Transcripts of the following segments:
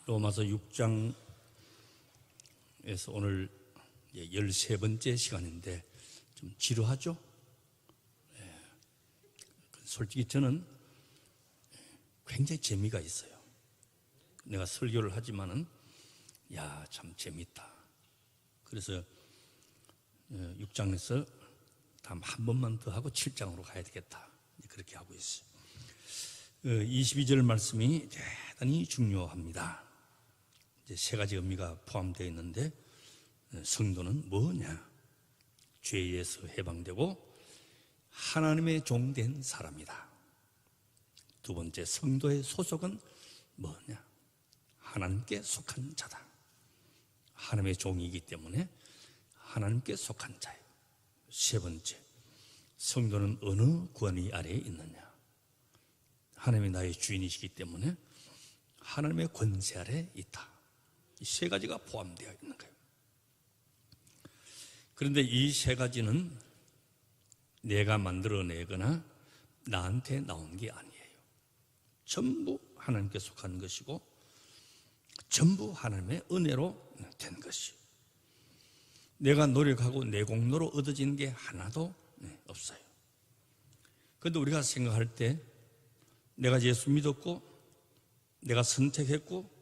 로마서 6장에서 오늘 13번째 시간인데 좀 지루하죠? 솔직히 저는 굉장히 재미가 있어요. 내가 설교를 하지만은 참 재밌다. 그래서 6장에서 다음 한 번만 더 하고 7장으로 가야 되겠다. 그렇게 하고 있어요. 22절 말씀이 대단히 중요합니다. 이제 세 가지 의미가 포함되어 있는데, 성도는 뭐냐? 죄에서 해방되고 하나님의 종된 사람이다. 두 번째, 성도의 소속은 뭐냐? 하나님께 속한 자다. 하나님의 종이기 때문에 하나님께 속한 자예요. 세 번째, 성도는 어느 권위 아래에 있느냐? 하나님이 나의 주인이시기 때문에 하나님의 권세 아래에 있다. 이 세 가지가 포함되어 있는 거예요. 그런데 이 세 가지는 내가 만들어내거나 나한테 나온 게 아니에요. 전부 하나님께 속한 것이고 전부 하나님의 은혜로 된 것이에요. 내가 노력하고 내 공로로 얻어진 게 하나도 없어요. 그런데 우리가 생각할 때 내가 예수 믿었고 내가 선택했고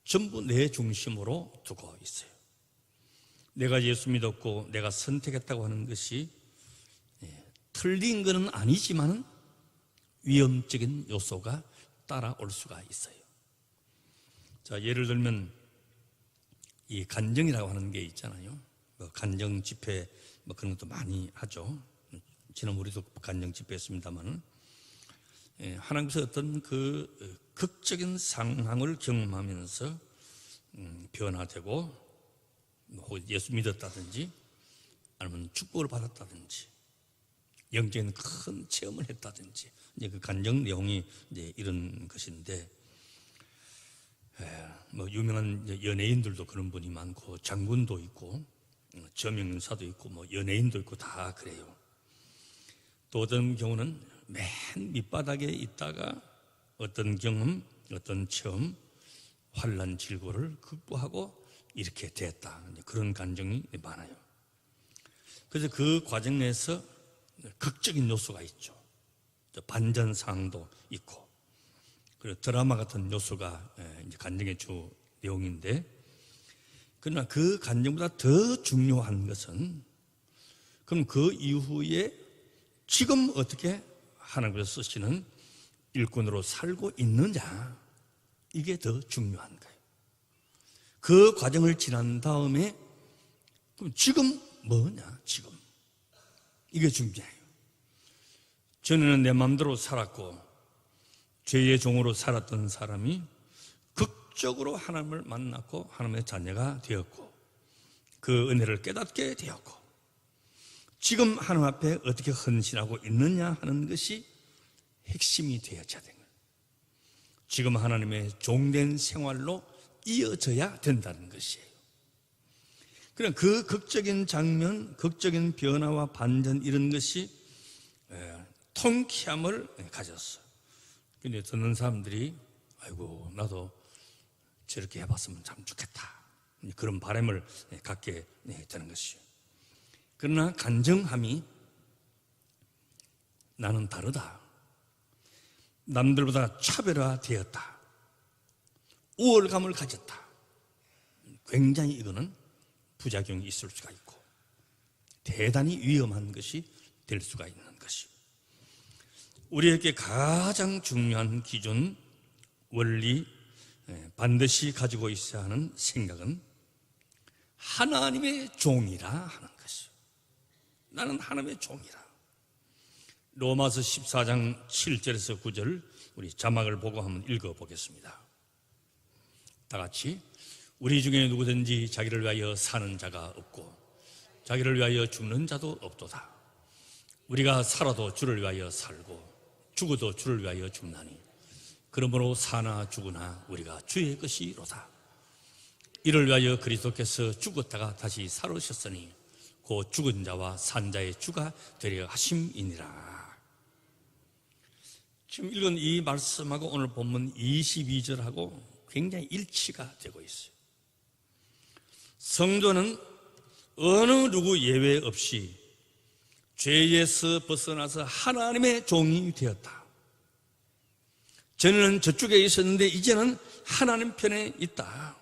전부 내 중심으로 두고 있어요. 내가 예수 믿었고 내가 선택했다고 하는 것이 틀린 것은 아니지만 위험적인 요소가 따라올 수가 있어요. 자, 예를 들면 이 간정이라고 하는 게 있잖아요. 간정 집회 그런 것도 많이 하죠. 지난 우리도 간정 집회 했습니다만은 하나님께서 어떤 그 극적인 상황을 경험하면서 변화되고 예수 믿었다든지 아니면 축복을 받았다든지 영적인 큰 체험을 했다든지 이제 그 간정 내용이 이제 이런 것인데, 유명한 연예인들도 그런 분이 많고 장군도 있고 저명인사도 있고 연예인도 있고 다 그래요. 또 어떤 경우는 맨 밑바닥에 있다가 어떤 경험, 어떤 체험, 환난 질고를 극복하고 이렇게 됐다. 그런 간증이 많아요. 그래서 그 과정에서 극적인 요소가 있죠. 반전 상황도 있고, 그리고 드라마 같은 요소가 이제 간증의 주 내용인데, 그러나 그 간증보다 더 중요한 것은 그럼 그 이후에 지금 어떻게 하나님께서 쓰시는 일꾼으로 살고 있느냐, 이게 더 중요한 거예요. 그 과정을 지난 다음에 그럼 지금 뭐냐, 지금 이게 중요해요. 전에는 내 마음대로 살았고 죄의 종으로 살았던 사람이 극적으로 하나님을 만났고 하나님의 자녀가 되었고 그 은혜를 깨닫게 되었고 지금 하나님 앞에 어떻게 헌신하고 있느냐 하는 것이 핵심이 되어져야 되는 거예요. 지금 하나님의 종된 생활로 이어져야 된다는 것이에요. 그럼 그 극적인 장면, 극적인 변화와 반전 이런 것이 통쾌함을 가졌어. 근데 듣는 사람들이 아이고 나도 저렇게 해봤으면 참 좋겠다, 그런 바람을 갖게 되는 것이에요. 그러나 간정함이 나는 다르다, 남들보다 차별화되었다, 우월감을 가졌다, 굉장히 이거는 부작용이 있을 수가 있고 대단히 위험한 것이 될 수가 있는 것이요. 우리에게 가장 중요한 기준, 원리, 반드시 가지고 있어야 하는 생각은 하나님의 종이라 하는 것이요. 나는 하나님의 종이라. 로마서 14장 7절에서 9절 우리 자막을 보고 한번 읽어보겠습니다. 다 같이. 우리 중에 누구든지 자기를 위하여 사는 자가 없고 자기를 위하여 죽는 자도 없도다. 우리가 살아도 주를 위하여 살고 죽어도 주를 위하여 죽나니 그러므로 사나 죽으나 우리가 주의 것이로다. 이를 위하여 그리스도께서 죽었다가 다시 살으셨으니 곧 죽은 자와 산 자의 주가 되려 하심이니라. 지금 읽은 이 말씀하고 오늘 본문 22절하고 굉장히 일치가 되고 있어요. 성도는 어느 누구 예외 없이 죄에서 벗어나서 하나님의 종이 되었다. 전에는 저쪽에 있었는데 이제는 하나님 편에 있다.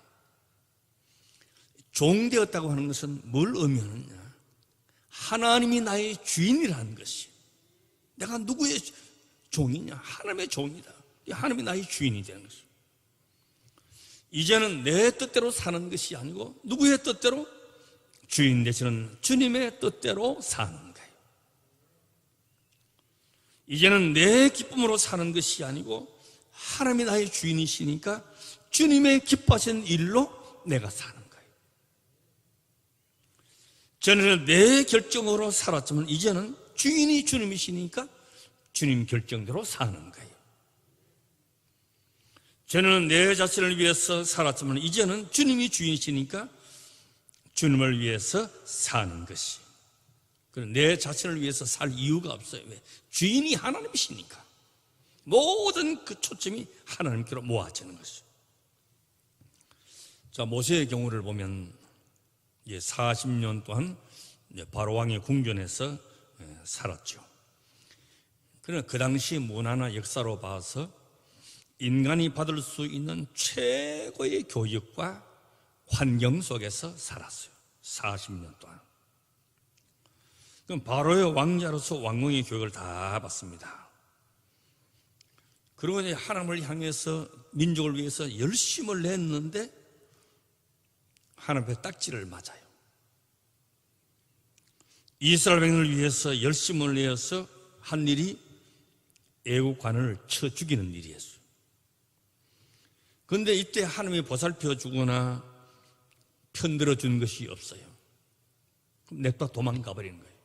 종 되었다고 하는 것은 뭘 의미하느냐? 하나님이 나의 주인이라는 것이, 내가 누구의 종이냐? 하나님의 종이다. 하나님이 나의 주인이 되는 것이죠. 이제는 내 뜻대로 사는 것이 아니고 누구의 뜻대로? 주인 되시는 주님의 뜻대로 사는 거예요. 이제는 내 기쁨으로 사는 것이 아니고 하나님이 나의 주인이시니까 주님의 기뻐하신 일로 내가 사는 거예요. 전에는 내 결정으로 살았지만 이제는 주인이 주님이시니까 주님 결정대로 사는 거예요. 전에는 내 자신을 위해서 살았지만 이제는 주님이 주인이시니까 주님을 위해서 사는 것이. 내 자신을 위해서 살 이유가 없어요. 왜? 주인이 하나님이시니까. 모든 그 초점이 하나님께로 모아지는 것이죠. 자, 모세의 경우를 보면 40년 동안 바로왕의 궁전에서 살았죠. 그러나 그 당시 문화나 역사로 봐서 인간이 받을 수 있는 최고의 교육과 환경 속에서 살았어요. 40년 동안. 그럼 바로의 왕자로서 왕궁의 교육을 다 받습니다. 그리고 이제 하나님을 향해서 민족을 위해서 열심을 냈는데 하나님의 딱지를 맞아요. 이스라엘 백성을 위해서 열심을 내어서 한 일이 애국관을 쳐 죽이는 일이었어요. 그런데 이때 하나님이 보살펴 주거나 편들어 준 것이 없어요. 그럼 냅다 도망가 버리는 거예요.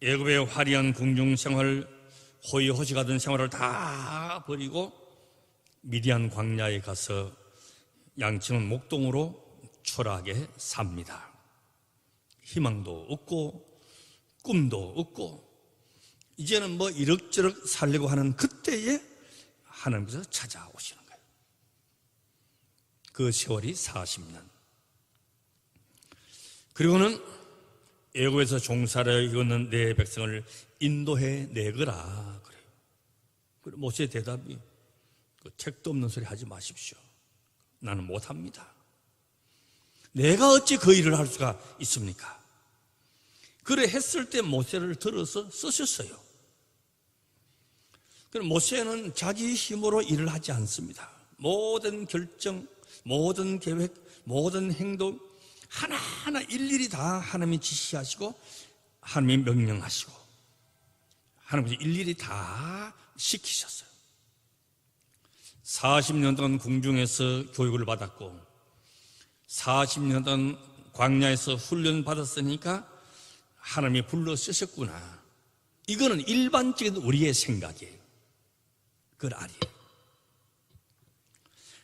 애굽의 화려한 궁중 생활, 호의호식하던 생활을 다 버리고 미디안 광야에 가서 양치는 목동으로 초라하게 삽니다. 희망도 없고 꿈도 없고 이제는 뭐 이럭저럭 살려고 하는 그때에 하나님께서 찾아오시는 거예요. 그 세월이 40년. 그리고는 애굽에서 종살이 있는 내 백성을 인도해 내거라 그래요. 그리고 모세의 대답이 책도 없는 소리 하지 마십시오. 나는 못합니다. 내가 어찌 그 일을 할 수가 있습니까? 그래 했을 때 모세를 들어서 쓰셨어요. 그럼 모세는 자기 힘으로 일을 하지 않습니다. 모든 결정, 모든 계획, 모든 행동 하나하나 일일이 다 하나님이 지시하시고 하나님이 명령하시고 하나님께서 일일이 다 시키셨어요. 40년 동안 궁중에서 교육을 받았고 40년 동안 광야에서 훈련 받았으니까 하나님이 불러 쓰셨구나. 이거는 일반적인 우리의 생각이에요. 그걸 아니에요.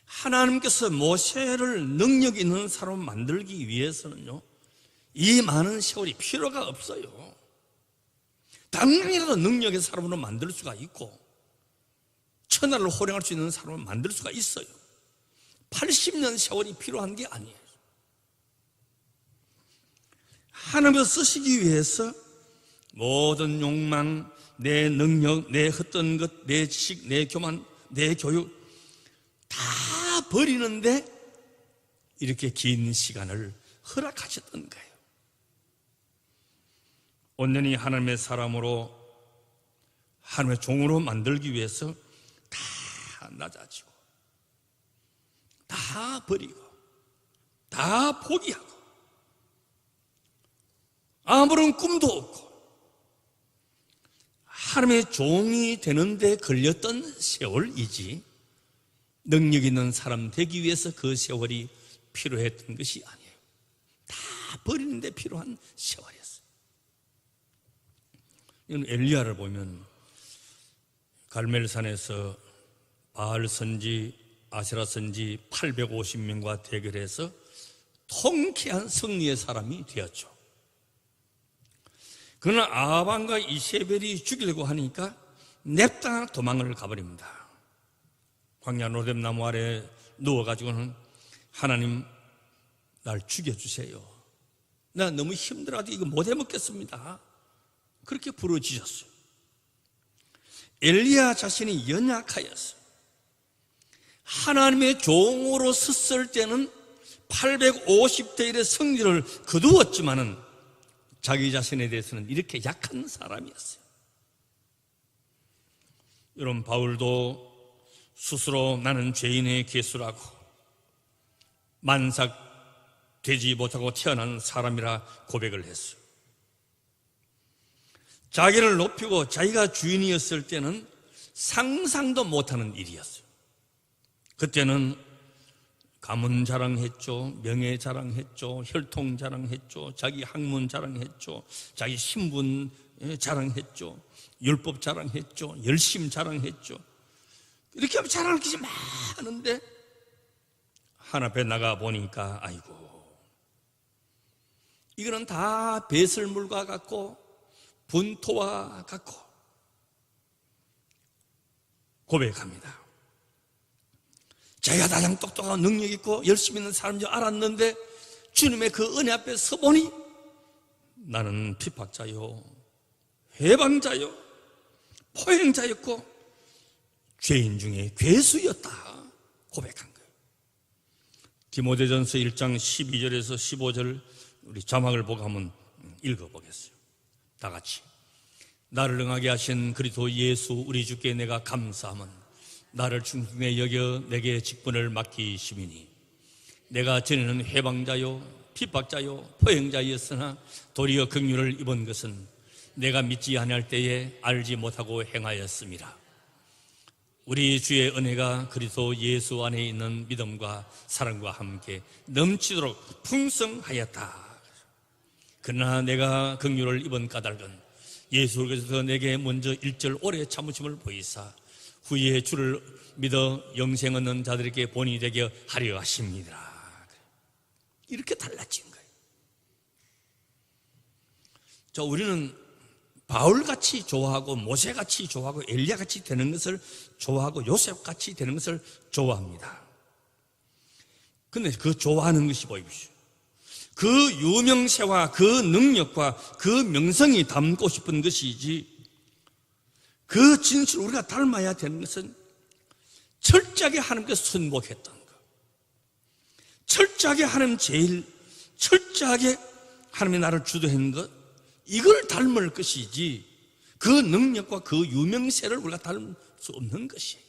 하나님께서 모세를 능력 있는 사람을 만들기 위해서는요, 이 많은 세월이 필요가 없어요. 당장이라도 능력의 사람으로 만들 수가 있고 천하를 호령할 수 있는 사람을 만들 수가 있어요. 80년 세월이 필요한 게 아니에요. 하나님을 쓰시기 위해서 모든 욕망, 내 능력, 내 헛된 것, 내 지식, 내 교만, 내 교육 다 버리는데 이렇게 긴 시간을 허락하셨던 거예요. 온전히 하나님의 사람으로 하나님의 종으로 만들기 위해서 다 낮아지고 다 버리고 다 포기하고 아무런 꿈도 없고 하나님의 종이 되는데 걸렸던 세월이지 능력 있는 사람 되기 위해서 그 세월이 필요했던 것이 아니에요. 다 버리는데 필요한 세월이었어요. 이건 엘리야를 보면 갈멜산에서 바알 선지, 아세라 선지 850명과 대결해서 통쾌한 승리의 사람이 되었죠. 그러나 아합과 이세벨이 죽이려고 하니까 냅다 도망을 가버립니다. 광야 로뎀나무 아래 누워가지고는 하나님 날 죽여주세요. 나 너무 힘들어도 이거 못 해먹겠습니다. 그렇게 부르짖었어요. 엘리야 자신이 연약하였어요. 하나님의 종으로 섰을 때는 850대 1의 성질을 거두었지만은 자기 자신에 대해서는 이렇게 약한 사람이었어요. 여러분, 바울도 스스로 나는 죄인의 괴수라고 만삭되지 못하고 태어난 사람이라 고백을 했어요. 자기를 높이고 자기가 주인이었을 때는 상상도 못하는 일이었어요. 그때는 가문 자랑했죠, 명예 자랑했죠, 혈통 자랑했죠, 자기 학문 자랑했죠, 자기 신분 자랑했죠, 율법 자랑했죠, 열심 자랑했죠. 이렇게 하면 자랑할 것이 많은데 하나 앞에 나가 보니까 아이고, 이거는 다 배설물과 같고 분토와 같고. 고백합니다. 자기가 가장 똑똑하고 능력 있고 열심히 있는 사람인 줄 알았는데 주님의 그 은혜 앞에 서보니 나는 핍박자요, 회방자요, 포행자였고 죄인 중에 괴수였다 고백한 거예요. 디모데전서 1장 12절에서 15절 우리 자막을 보고 한번 읽어보겠어요. 다 같이. 나를 응하게 하신 그리스도 예수 우리 주께 내가 감사함은 나를 충성되게 여겨 내게 직분을 맡기심이니 내가 전에는 회방자요 핍박자요 포행자였으나 도리어 긍휼을 입은 것은 내가 믿지 아니할 때에 알지 못하고 행하였음이라. 우리 주의 은혜가 그리스도 예수 안에 있는 믿음과 사랑과 함께 넘치도록 풍성하였다. 그러나 내가 긍휼을 입은 까닭은 예수 그리스도 내게 먼저 일절 오래 참으심을 보이사 후에 주를 믿어 영생 얻는 자들에게 본이 되게 하려 하십니다. 이렇게 달라진 거예요. 자, 우리는 바울같이 좋아하고 모세같이 좋아하고 엘리야같이 되는 것을 좋아하고 요셉같이 되는 것을 좋아합니다. 근데 그 좋아하는 것이 보십시오. 그 유명세와 그 능력과 그 명성이 담고 싶은 것이지, 그 진실을 우리가 닮아야 되는 것은 철저하게 하나님께 순복했던 것, 철저하게 하나님 제일 철저하게 하나님이 나를 주도한 것, 이걸 닮을 것이지 그 능력과 그 유명세를 우리가 닮을 수 없는 것이에요.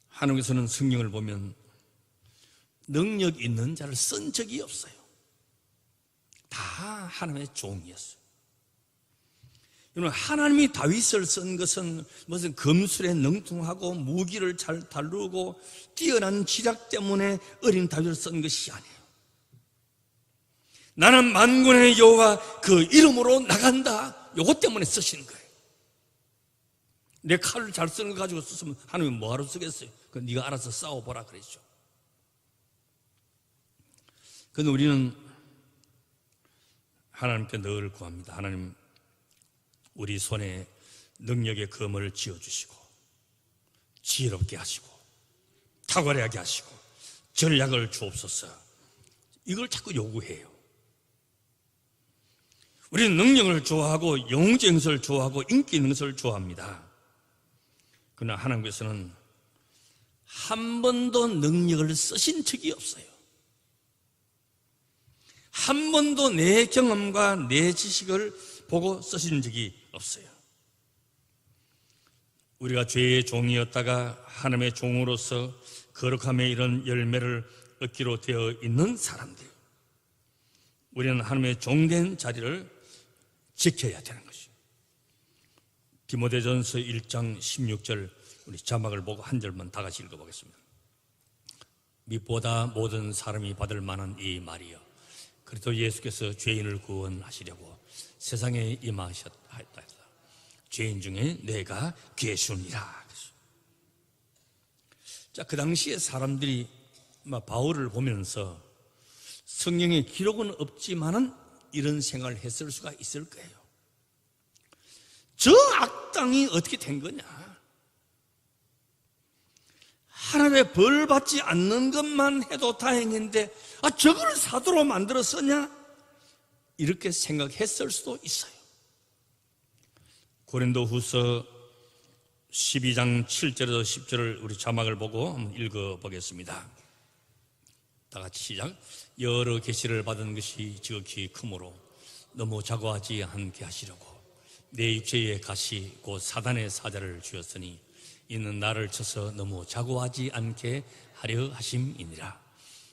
하나님께서는 성경을 보면 능력 있는 자를 쓴 적이 없어요. 다 하나님의 종이었어요. 여러분, 하나님이 다윗을 쓴 것은 무슨 검술에 능통하고 무기를 잘 다루고 뛰어난 지략 때문에 어린 다윗을 쓴 것이 아니에요. 나는 만군의 여호와 그 이름으로 나간다, 요것 때문에 쓰신 거예요. 내 칼을 잘 쓰는 거 가지고 썼으면 하나님이 뭐하러 쓰겠어요? 그 네가 알아서 싸워보라 그랬죠. 그런데 우리는 하나님께 늘 구합니다. 하나님, 우리 손에 능력의 검을 쥐어주시고 지혜롭게 하시고 탁월하게 하시고 전략을 주옵소서. 이걸 자꾸 요구해요. 우리는 능력을 좋아하고 영웅적인 것을 좋아하고 인기 있는 것을 좋아합니다. 그러나 하나님께서는 한 번도 능력을 쓰신 적이 없어요. 한 번도 내 경험과 내 지식을 보고 쓰신 적이 없어요. 우리가 죄의 종이었다가 하나님의 종으로서 거룩함의 이런 열매를 얻기로 되어 있는 사람들, 우리는 하나님의 종된 자리를 지켜야 되는 것이에요. 디모데전서 1장 16절 우리 자막을 보고 한 절만 다 같이 읽어보겠습니다. 밑보다 모든 사람이 받을 만한 이 말이여, 그리스도 예수께서 죄인을 구원하시려고 세상에 임하셨다. 죄인 중에 내가 괴수니라. 자, 그 당시에 사람들이 바울을 보면서 성경에 기록은 없지만은 이런 생각을 했을 수가 있을 거예요. 저 악당이 어떻게 된 거냐? 하나님의 벌 받지 않는 것만 해도 다행인데 저걸 사도로 만들었었냐? 이렇게 생각했을 수도 있어요. 고린도후서 12장 7절에서 10절을 우리 자막을 보고 한번 읽어보겠습니다. 다 같이 시작. 여러 계시를 받은 것이 지극히 크므로 너무 자고하지 않게 하시려고 내 육체의 가시 곧 사단의 사자를 주었으니 이는 나를 쳐서 너무 자고하지 않게 하려 하심이니라.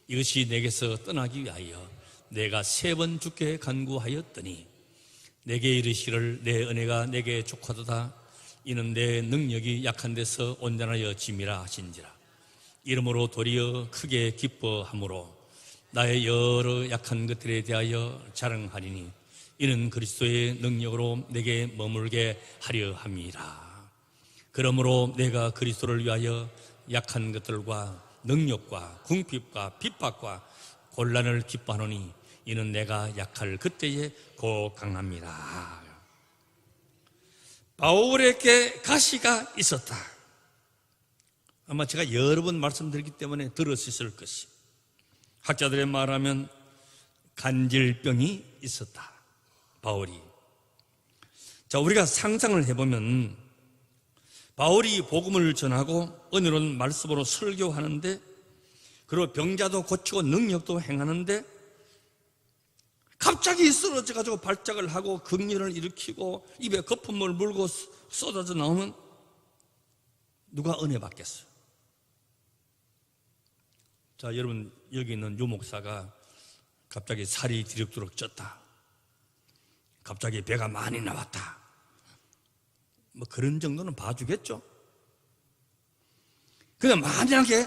이것이 내게서 떠나기 위하여 내가 3번 주께 간구하였더니 내게 이르시기를 내 은혜가 내게 족하도다. 이는 내 능력이 약한 데서 온전하여 짐이라 하신지라. 이러므로 도리어 크게 기뻐함으로 나의 여러 약한 것들에 대하여 자랑하리니 이는 그리스도의 능력으로 내게 머물게 하려 함이라. 그러므로 내가 그리스도를 위하여 약한 것들과 능력과 궁핍과 핍박과 곤란을 기뻐하노니 이는 내가 약할 그때에 곧 강함이라. 바울에게 가시가 있었다. 아마 제가 여러 번 말씀드렸기 때문에 들었을 것이, 학자들의 말하면 간질병이 있었다. 바울이. 자, 우리가 상상을 해보면 바울이 복음을 전하고 은혜로운 말씀으로 설교하는데, 그리고 병자도 고치고 능력도 행하는데 갑자기 쓰러져가지고 발작을 하고 긍휼을 일으키고 입에 거품을 물고 쏟아져 나오면 누가 은혜 받겠어요? 자, 여러분, 여기 있는 유 목사가 갑자기 살이 디럭디럭 쪘다, 갑자기 배가 많이 나왔다, 뭐 그런 정도는 봐주겠죠. 근데 만약에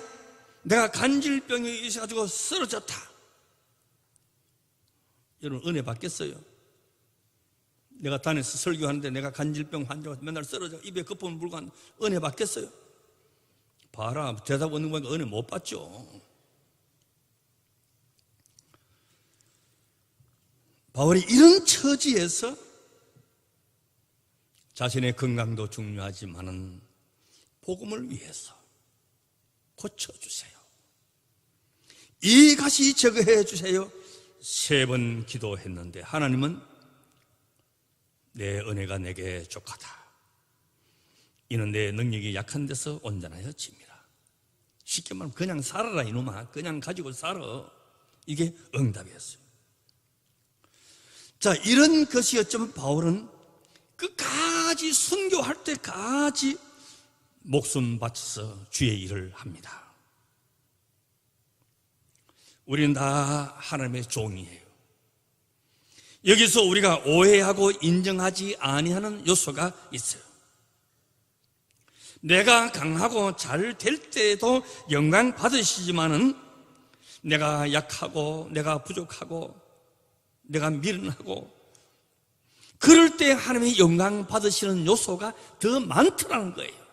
내가 간질병이 있어가지고 쓰러졌다, 여러분 은혜 받겠어요? 내가 단에서 설교하는데 내가 간질병 환자가 맨날 쓰러져 입에 거품을 물고 하는데 은혜 받겠어요? 봐라, 대답 없는 거니까 은혜 못 받죠. 바울이 이런 처지에서 자신의 건강도 중요하지만은 복음을 위해서 고쳐주세요, 이 가시 제거해 주세요, 3번 기도했는데 하나님은 내 은혜가 내게 족하다. 이는 내 능력이 약한 데서 온전하여 짐이라. 쉽게 말하면 그냥 살아라 이놈아, 그냥 가지고 살아. 이게 응답이었어요. 자, 이런 것이었지만 바울은 끝까지 순교할 때까지 목숨 바쳐서 주의 일을 합니다. 우리는 다 하나님의 종이에요. 여기서 우리가 오해하고 인정하지 아니하는 요소가 있어요. 내가 강하고 잘 될 때에도 영광 받으시지만은 내가 약하고 내가 부족하고 내가 미련하고 그럴 때 하나님의 영광 받으시는 요소가 더 많더라는 거예요.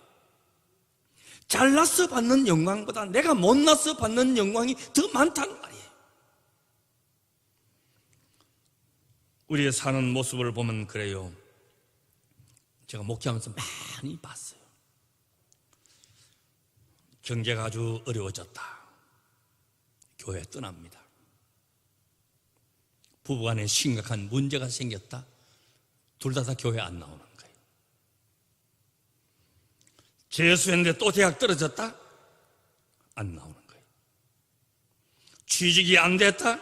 잘나서 받는 영광보다 내가 못나서 받는 영광이 더 많다는 말이에요. 우리의 사는 모습을 보면 그래요. 제가 목회하면서 많이 봤어요. 경제가 아주 어려워졌다, 교회 떠납니다. 부부간에 심각한 문제가 생겼다, 둘 다 교회 안 나오는 거예요. 재수했는데 또 대학 떨어졌다, 안 나오는 거예요. 취직이 안 됐다,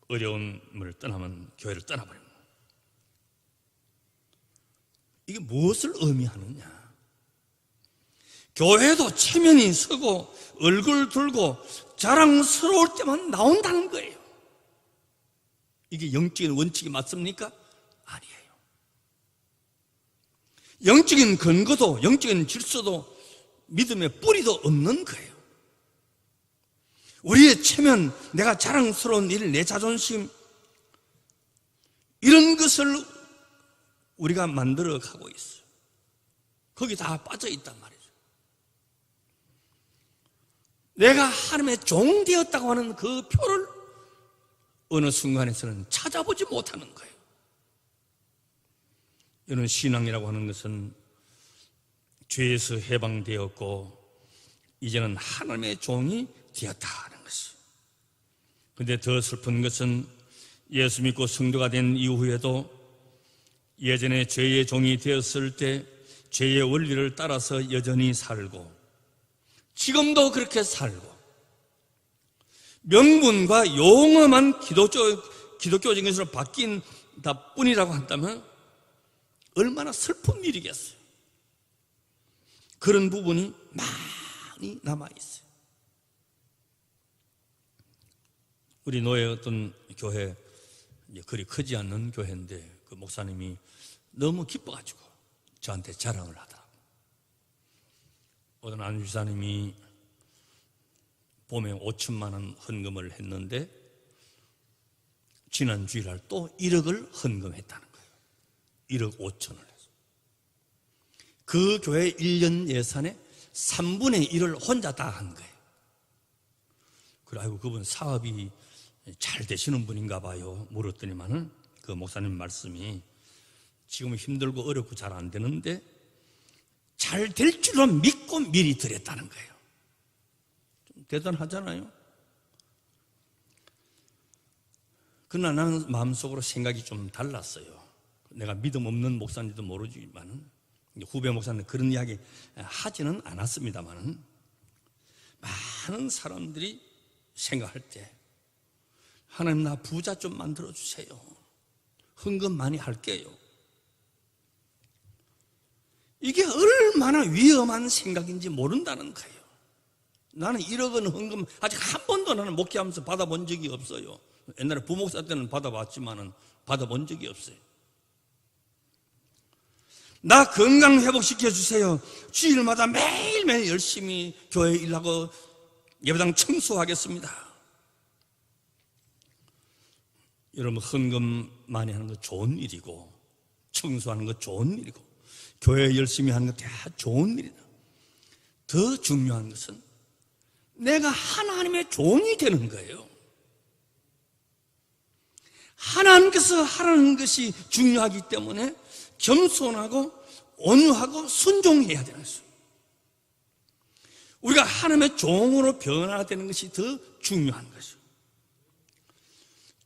어려움을 떠나면 교회를 떠나버립니다. 이게 무엇을 의미하느냐? 교회도 체면이 서고 얼굴 들고 자랑스러울 때만 나온다는 거예요. 이게 영적인 원칙이 맞습니까? 아니에요. 영적인 근거도 영적인 질서도 믿음의 뿌리도 없는 거예요. 우리의 체면, 내가 자랑스러운 일, 내 자존심, 이런 것을 우리가 만들어 가고 있어요. 거기 다 빠져 있단 말이죠. 내가 하나님의 종 되었다고 하는 그 표를 어느 순간에서는 찾아보지 못하는 거예요. 이런 신앙이라고 하는 것은 죄에서 해방되었고 이제는 하나님의 종이 되었다는 것이. 그런데 더 슬픈 것은 예수 믿고 성도가 된 이후에도 예전에 죄의 종이 되었을 때 죄의 원리를 따라서 여전히 살고, 지금도 그렇게 살고, 명분과 용험한 기독교적인 것으로 바뀐다 뿐이라고 한다면 얼마나 슬픈 일이겠어요. 그런 부분이 많이 남아있어요. 우리 노예 어떤 교회, 그리 크지 않는 교회인데 그 목사님이 너무 기뻐가지고 저한테 자랑을 하더라고요. 어떤 안주사님이 봄에 5천만 원 헌금을 했는데 지난 주일날 또 1억을 헌금했다는 거예요. 1억 5천을 해서. 그 교회 1년 예산의 3분의 1을 혼자 다 한 거예요. 그래, 아이고, 그분 사업이 잘 되시는 분인가 봐요. 물었더니만은 그 목사님 말씀이 지금 힘들고 어렵고 잘 안 되는데 잘 될 줄로 믿고 미리 드렸다는 거예요. 좀 대단하잖아요. 그러나 나는 마음속으로 생각이 좀 달랐어요. 내가 믿음 없는 목사인지도 모르지만 후배 목사는 그런 이야기 하지는 않았습니다만 많은 사람들이 생각할 때 하나님 나 부자 좀 만들어 주세요. 헌금 많이 할게요. 이게 얼마나 위험한 생각인지 모른다는 거예요. 나는 1억 원 헌금 아직 한 번도 나는 목회하면서 받아본 적이 없어요. 옛날에 부목사 때는 받아봤지만은 받아본 적이 없어요. 나 건강 회복시켜 주세요. 주일마다 매일매일 열심히 교회 일하고 예배당 청소하겠습니다. 여러분, 헌금 많이 하는 거 좋은 일이고 청소하는 거 좋은 일이고 교회 열심히 하는 거 다 좋은 일이다. 더 중요한 것은 내가 하나님의 종이 되는 거예요. 하나님께서 하라는 것이 중요하기 때문에 겸손하고 온유하고 순종해야 되는 것이죠. 우리가 하나님의 종으로 변화되는 것이 더 중요한 것이죠.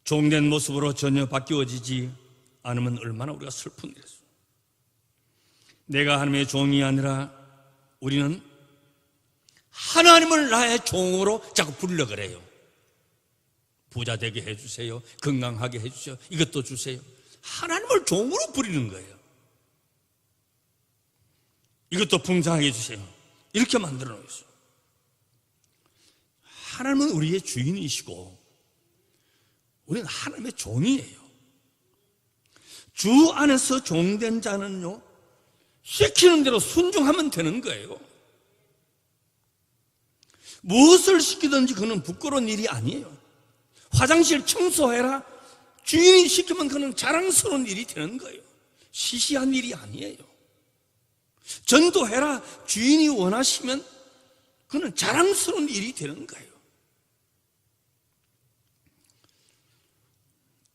종된 모습으로 전혀 바뀌어지지 않으면 얼마나 우리가 슬픈 일이죠. 내가 하나님의 종이 아니라 우리는 하나님을 나의 종으로 자꾸 부르려 그래요. 부자 되게 해주세요. 건강하게 해주세요. 이것도 주세요. 하나님을 종으로 부리는 거예요. 이것도 풍성하게 해주세요. 이렇게 만들어 놓으세요. 하나님은 우리의 주인이시고 우리는 하나님의 종이에요. 주 안에서 종된 자는요, 시키는 대로 순종하면 되는 거예요. 무엇을 시키든지 그는 부끄러운 일이 아니에요. 화장실 청소해라, 주인이 시키면 그는 자랑스러운 일이 되는 거예요. 시시한 일이 아니에요. 전도해라, 주인이 원하시면 그는 자랑스러운 일이 되는 거예요.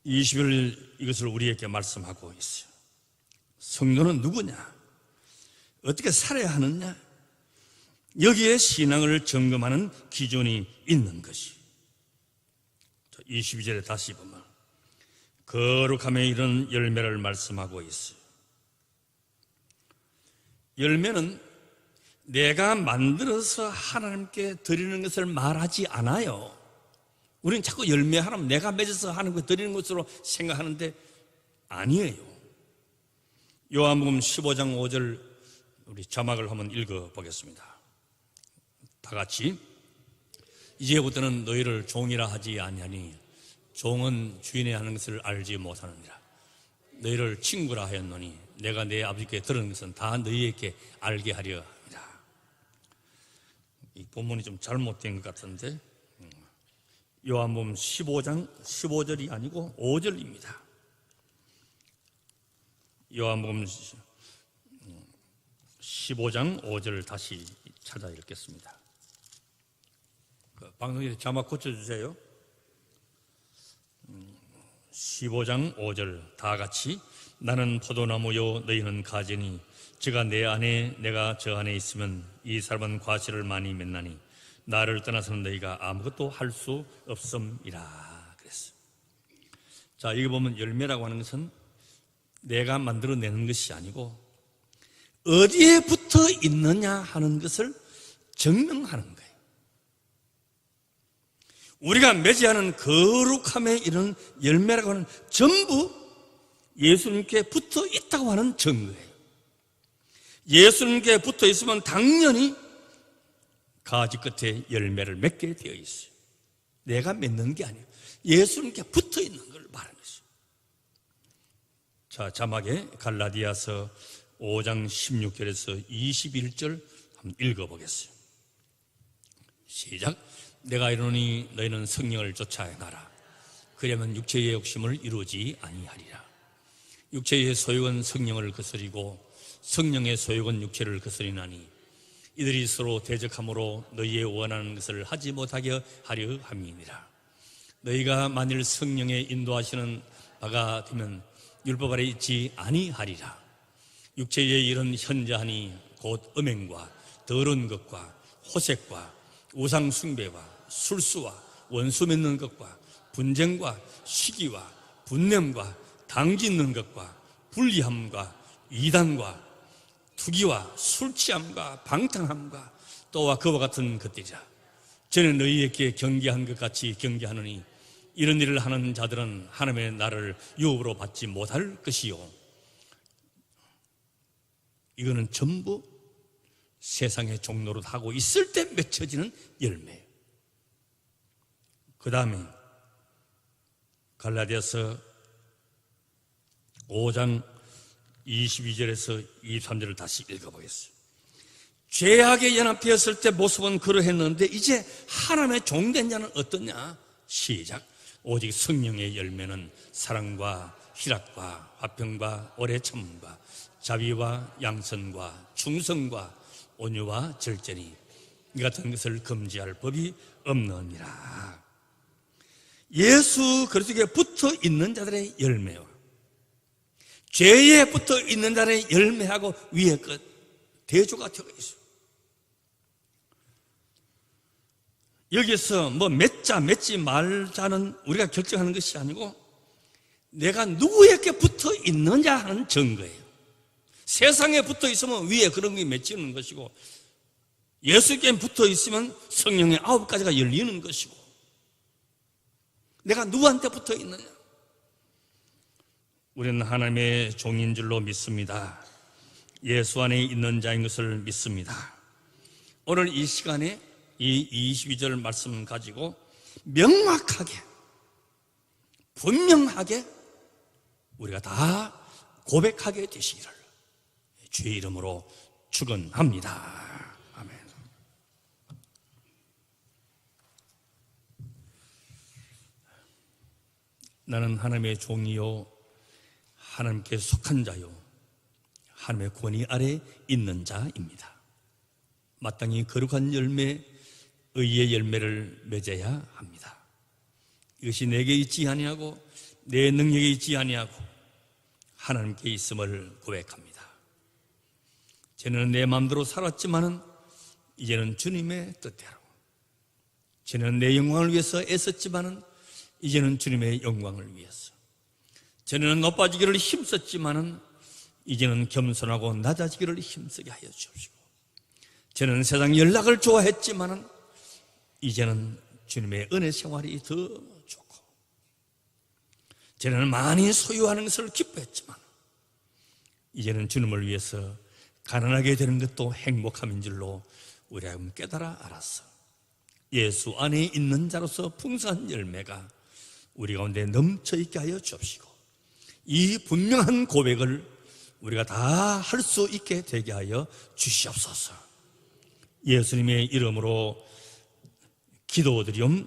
20일 이것을 우리에게 말씀하고 있어요. 성도는 누구냐? 어떻게 살아야 하느냐? 여기에 신앙을 점검하는 기준이 있는 것이. 22절에 다시 보면 거룩함에 이른 열매를 말씀하고 있어요. 열매는 내가 만들어서 하나님께 드리는 것을 말하지 않아요. 우리는 자꾸 열매 하나면 내가 맺어서 하나님께 드리는 것으로 생각하는데 아니에요. 요한복음 15장 5절 우리 자막을 한번 읽어보겠습니다. 다 같이. 이제부터는 너희를 종이라 하지 아니하니 종은 주인의 하는 것을 알지 못하느니라. 너희를 친구라 하였노니 내가 내 아버지께 들은 것은 다 너희에게 알게 하려 합니다. 이 본문이 좀 잘못된 것 같은데 요한복음 15장 15절이 아니고 5절입니다. 요한복음 15장 5절 다시 찾아 읽겠습니다. 방송에서 자막 고쳐주세요. 15장 5절 다 같이. 나는 포도나무요 너희는 가지니 저가 내 안에 내가 저 안에 있으면 이 사람은 과실을 많이 맺나니 나를 떠나서는 너희가 아무것도 할 수 없음이라 그랬어요. 자, 여기 보면 열매라고 하는 것은 내가 만들어내는 것이 아니고 어디에 붙어 있느냐 하는 것을 증명하는 거예요. 우리가 맺어야하는 거룩함에 이르는 열매라고 하는 전부 예수님께 붙어 있다고 하는 증거예요. 예수님께 붙어 있으면 당연히 가지 끝에 열매를 맺게 되어 있어요. 내가 맺는 게 아니에요. 예수님께 붙어 있는 걸 말하는 것이죠. 자, 자막에 갈라디아서 5장 16절에서 21절 한번 읽어보겠어요. 시작. 내가 이르노니 너희는 성령을 쫓아 행하라. 그러면 육체의 욕심을 이루지 아니하리라. 육체의 소욕은 성령을 거스리고 성령의 소욕은 육체를 거스리나니 이들이 서로 대적함으로 너희의 원하는 것을 하지 못하게 하려 함이니라. 너희가 만일 성령의 인도하시는 바가 되면 율법 아래 있지 아니하리라. 육체의 일은 현저하니 곧 음행과 더러운 것과 호색과 우상 숭배와 술수와 원수 맺는 것과 분쟁과 시기와 분냄과 당짓는 것과 불리함과 이단과 투기와 술 취함과 방탕함과 또한 그와 같은 것들이라. 저는 너희에게 경계한 것 같이 경계하노니 이런 일을 하는 자들은 하나님의 나라를 유업으로 받지 못할 것이요. 이거는 전부 세상의 종로로 하고 있을 때 맺혀지는 열매예요. 그 다음에 갈라디아서 5장 22절에서 23절을 다시 읽어보겠습니다. 죄악에 연합되었을 때 모습은 그러했는데 이제 하나님의 종된 자는 어떠냐? 시작. 오직 성령의 열매는 사랑과 희락과 화평과 오래 참음과 자비와 양선과 충성과 온유와 절제니 이 같은 것을 금지할 법이 없느니라. 예수 그리스도에 붙어 있는 자들의 열매와 죄에 붙어 있는 자들의 열매하고 위에 것 대조가 되어 있어요. 여기서 뭐 맺자 맺지 말자는 우리가 결정하는 것이 아니고 내가 누구에게 붙어 있느냐 하는 증거예요. 세상에 붙어 있으면 위에 그런 게 맺히는 것이고 예수께 붙어 있으면 성령의 9가지가 열리는 것이고 내가 누구한테 붙어 있느냐? 우리는 하나님의 종인 줄로 믿습니다. 예수 안에 있는 자인 것을 믿습니다. 오늘 이 시간에 이 22절 말씀 가지고 명확하게 분명하게 우리가 다 고백하게 되시기를 주의 이름으로 축원합니다. 아멘. 나는 하나님의 종이요 하나님께 속한 자요 하나님의 권위 아래 있는 자입니다. 마땅히 거룩한 열매, 의의 열매를 맺어야 합니다. 이것이 내게 있지 아니하고 내 능력에 있지 아니하고 하나님께 있음을 고백합니다. 저는 내 마음대로 살았지만은 이제는 주님의 뜻대로, 저는 내 영광을 위해서 애썼지만은 이제는 주님의 영광을 위해서, 저는 높아지기를 힘썼지만은 이제는 겸손하고 낮아지기를 힘쓰게 하여 주옵시고, 저는 세상 연락을 좋아했지만은 이제는 주님의 은혜 생활이 더 좋고, 저는 많이 소유하는 것을 기뻐했지만 이제는 주님을 위해서 가난하게 되는 것도 행복함인 줄로 우리가 깨달아 알았어. 예수 안에 있는 자로서 풍성한 열매가 우리 가운데 넘쳐 있게 하여 주옵시고, 이 분명한 고백을 우리가 다 할 수 있게 되게 하여 주시옵소서. 예수님의 이름으로 기도드리옵